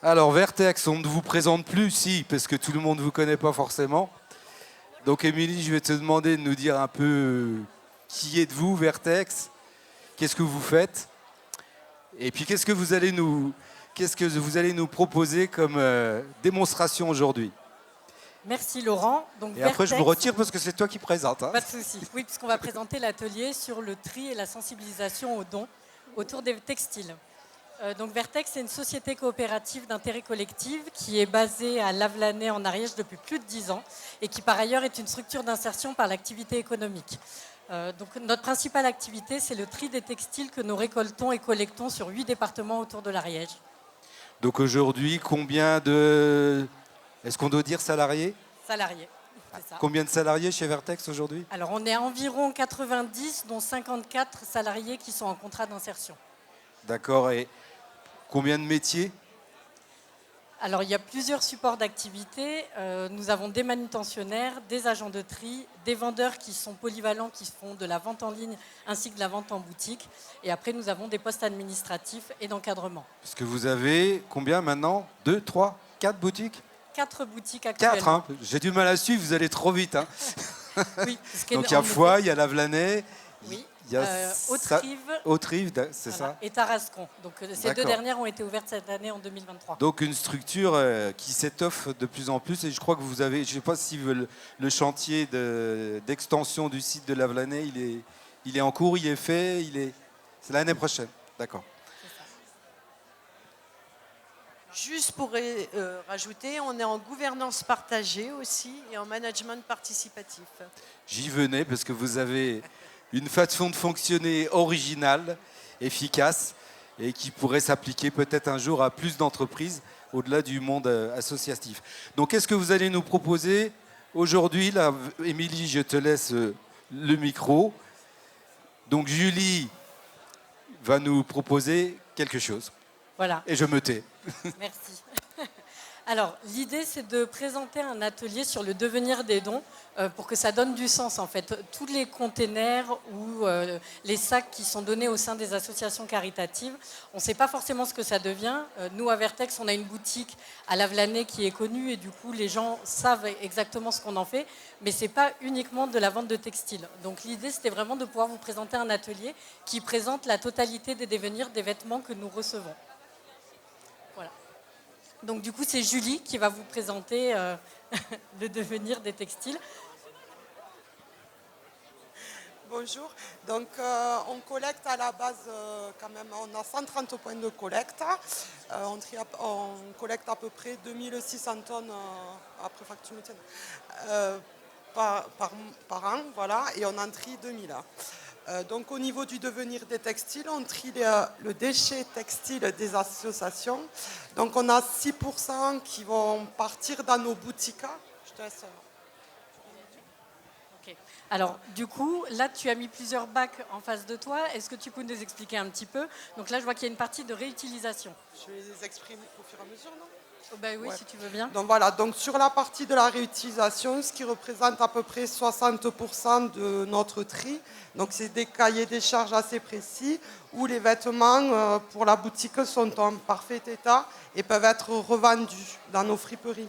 Alors, Vertex, on ne vous présente plus, si, parce que tout le monde ne vous connaît pas forcément. Donc, Émilie, je vais te demander de nous dire un peu qui êtes-vous, Vertex, qu'est-ce que vous faites, et puis qu'est-ce que vous allez nous proposer comme démonstration aujourd'hui. Merci Laurent. Donc, Et après, je me retire parce que c'est toi qui présente. Hein. Pas de souci. Oui, puisqu'on va présenter l'atelier sur le tri et la sensibilisation aux dons autour des textiles. Donc Vertex, c'est une société coopérative d'intérêt collectif qui est basée à Lavelanet en Ariège depuis plus de 10 ans et qui par ailleurs est une structure d'insertion par l'activité économique. Donc notre principale activité, c'est le tri des textiles que nous récoltons et collectons sur 8 départements autour de l'Ariège. Donc aujourd'hui, combien de... Est-ce qu'on doit dire salariés ? Salariés, c'est ça. Combien de salariés chez Vertex aujourd'hui ? Alors on est à environ 90, dont 54 salariés qui sont en contrat d'insertion. D'accord, et combien de métiers ? Alors, il y a plusieurs supports d'activité. Nous avons des manutentionnaires, des agents de tri, des vendeurs qui sont polyvalents, qui font de la vente en ligne ainsi que de la vente en boutique. Et après, nous avons des postes administratifs et d'encadrement. Parce que vous avez combien maintenant ? 2, 3, 4 boutiques ? 4 boutiques actuellement. 4, hein. J'ai du mal à suivre, vous allez trop vite. Hein. Oui, Donc il y a Foix, il y a Lavelanet. Oui. Il y a Autrive, c'est voilà. Ça. Et Tarascon. Donc ces deux dernières ont été ouvertes cette année en 2023. Donc une structure qui s'étoffe de plus en plus. Et je crois que vous avez, je ne sais pas si le chantier d'extension du site de Lavelanet, il est en cours, il est fait, c'est l'année prochaine. D'accord. Juste pour rajouter, on est en gouvernance partagée aussi et en management participatif. J'y venais parce que vous avez une façon de fonctionner originale, efficace et qui pourrait s'appliquer peut-être un jour à plus d'entreprises au-delà du monde associatif. Donc, qu'est-ce que vous allez nous proposer aujourd'hui ? Là, Émilie, je te laisse le micro. Donc, Julie va nous proposer quelque chose. Voilà. Et je me tais. Merci. Alors, l'idée, c'est de présenter un atelier sur le devenir des dons pour que ça donne du sens, en fait. Tous les containers ou les sacs qui sont donnés au sein des associations caritatives, on ne sait pas forcément ce que ça devient. Nous, à Vertex, on a une boutique à Lavelanet qui est connue et du coup, les gens savent exactement ce qu'on en fait, mais ce n'est pas uniquement de la vente de textiles. Donc, l'idée, c'était vraiment de pouvoir vous présenter un atelier qui présente la totalité des devenirs des vêtements que nous recevons. Voilà. Donc du coup, c'est Julie qui va vous présenter le devenir des textiles. Bonjour. Donc on collecte à la base quand même, on a 130 points de collecte. On collecte à peu près 2600 tonnes après facture par an, voilà, et on en trie 2000. Donc au niveau du devenir des textiles, on trie le déchet textile des associations. Donc on a 6% qui vont partir dans nos boutiques. Je te laisse. Okay. Alors du coup, là tu as mis plusieurs bacs en face de toi. Est-ce que tu peux nous expliquer un petit peu ? Donc là je vois qu'il y a une partie de réutilisation. Je vais les exprimer au fur et à mesure, non ? Oh ben oui, ouais. Si tu veux bien. Donc voilà, donc sur la partie de la réutilisation, ce qui représente à peu près 60% de notre tri, donc c'est des cahiers des charges assez précis où les vêtements pour la boutique sont en parfait état et peuvent être revendus dans nos friperies.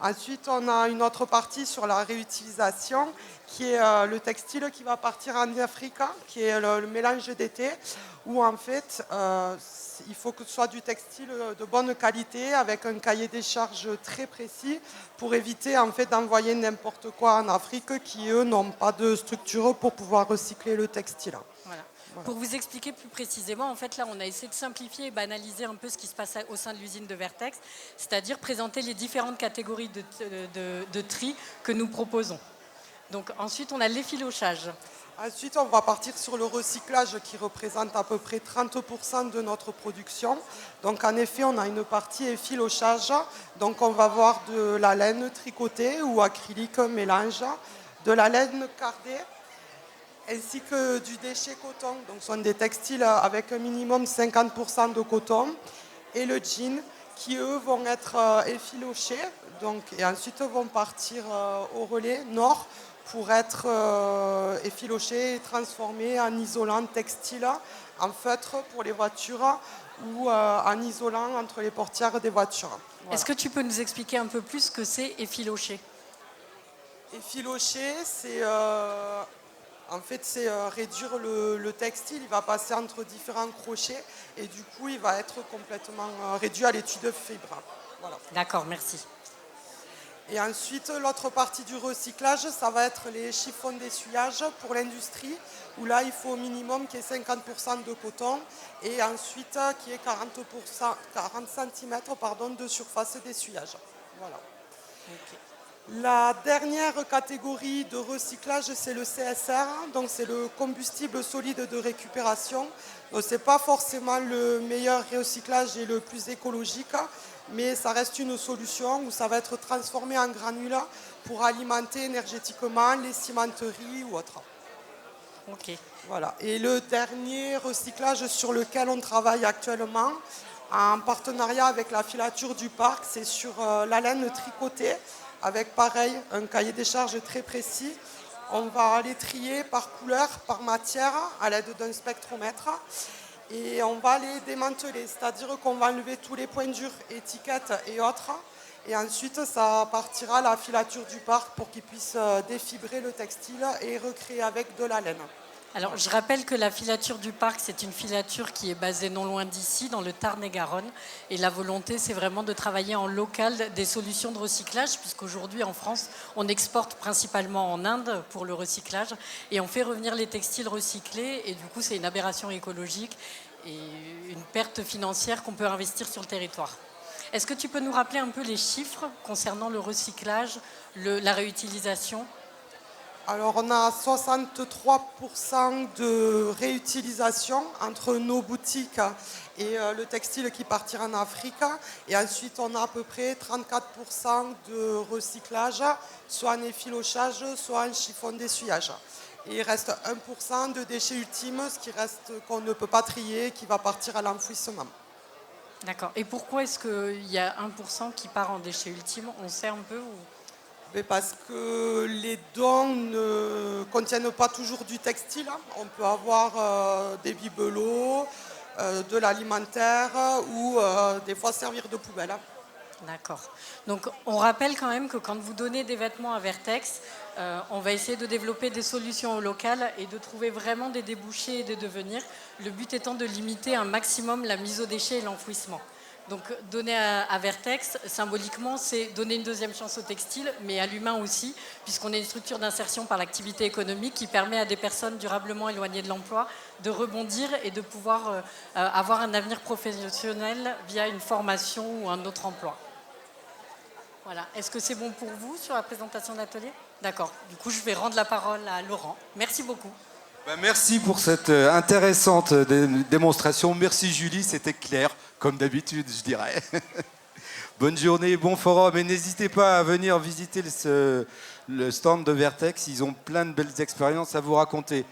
Ensuite, on a une autre partie sur la réutilisation qui est le textile qui va partir en Afrique, qui est le mélange d'été, où en fait, il faut que ce soit du textile de bonne qualité, avec un cahier des charges très précis, pour éviter en fait d'envoyer n'importe quoi en Afrique qui, eux, n'ont pas de structure pour pouvoir recycler le textile. Voilà. Voilà. Pour vous expliquer plus précisément, en fait, là, on a essayé de simplifier et banaliser un peu ce qui se passe au sein de l'usine de Vertex, c'est-à-dire présenter les différentes catégories de tri que nous proposons. Donc ensuite, on a l'effilochage. Ensuite, on va partir sur le recyclage qui représente à peu près 30% de notre production. Donc en effet, on a une partie effilochage. Donc on va avoir de la laine tricotée ou acrylique mélange, de la laine cardée, ainsi que du déchet coton. Donc ce sont des textiles avec un minimum 50% de coton. Et le jean, qui eux vont être effilochés. Donc, et ensuite vont partir au relais nord pour être effiloché et transformé en isolant textile, en feutre pour les voitures ou en isolant entre les portières des voitures. Voilà. Est-ce que tu peux nous expliquer un peu plus ce que c'est effiloché? Effiloché, c'est en fait, c'est réduire le textile. Il va passer entre différents crochets et du coup, il va être complètement réduit à l'étui de fibre. Voilà. D'accord, merci. Et ensuite, l'autre partie du recyclage, ça va être les chiffons d'essuyage pour l'industrie, où là, il faut au minimum qu'il y ait 50% de coton et ensuite qu'il y ait 40 cm de surface d'essuyage. Voilà. Okay. La dernière catégorie de recyclage, c'est le CSR, donc c'est le combustible solide de récupération. Ce n'est pas forcément le meilleur recyclage et le plus écologique, mais ça reste une solution où ça va être transformé en granules pour alimenter énergétiquement les cimenteries ou autres. Ok. Voilà. Et le dernier recyclage sur lequel on travaille actuellement, en partenariat avec la filature du parc, c'est sur la laine tricotée, avec pareil un cahier des charges très précis. On va les trier par couleur, par matière, à l'aide d'un spectromètre. Et on va les démanteler, c'est-à-dire qu'on va enlever tous les points durs, étiquettes et autres. Et ensuite, ça partira à la filature du parc pour qu'ils puissent défibrer le textile et recréer avec de la laine. Alors, je rappelle que la filature du parc, c'est une filature qui est basée non loin d'ici, dans le Tarn-et-Garonne. Et la volonté, c'est vraiment de travailler en local des solutions de recyclage, puisqu'aujourd'hui, en France, on exporte principalement en Inde pour le recyclage. Et on fait revenir les textiles recyclés. Et du coup, c'est une aberration écologique et une perte financière qu'on peut investir sur le territoire. Est-ce que tu peux nous rappeler un peu les chiffres concernant le recyclage, la réutilisation ? Alors, on a 63% de réutilisation entre nos boutiques et le textile qui partira en Afrique. Et ensuite, on a à peu près 34% de recyclage, soit en effilochage, soit en chiffon d'essuyage. Et il reste 1% de déchets ultimes, ce qui reste qu'on ne peut pas trier, qui va partir à l'enfouissement. D'accord. Et pourquoi est-ce qu'il y a 1% qui part en déchets ultimes? On sait un peu ou... Mais parce que les dons ne contiennent pas toujours du textile. On peut avoir des bibelots, de l'alimentaire ou des fois servir de poubelle. D'accord. Donc on rappelle quand même que quand vous donnez des vêtements à Vertex, on va essayer de développer des solutions locales et de trouver vraiment des débouchés et des devenirs. Le but étant de limiter un maximum la mise au déchet et l'enfouissement. Donc donner à Vertex, symboliquement, c'est donner une deuxième chance au textile, mais à l'humain aussi, puisqu'on est une structure d'insertion par l'activité économique qui permet à des personnes durablement éloignées de l'emploi de rebondir et de pouvoir avoir un avenir professionnel via une formation ou un autre emploi. Voilà. Est-ce que c'est bon pour vous sur la présentation de l'atelier? D'accord. Du coup, je vais rendre la parole à Laurent. Merci beaucoup. Merci pour cette intéressante démonstration. Merci Julie, c'était clair, comme d'habitude, je dirais. Bonne journée, bon forum. Et n'hésitez pas à venir visiter le stand de Vertex. Ils ont plein de belles expériences à vous raconter.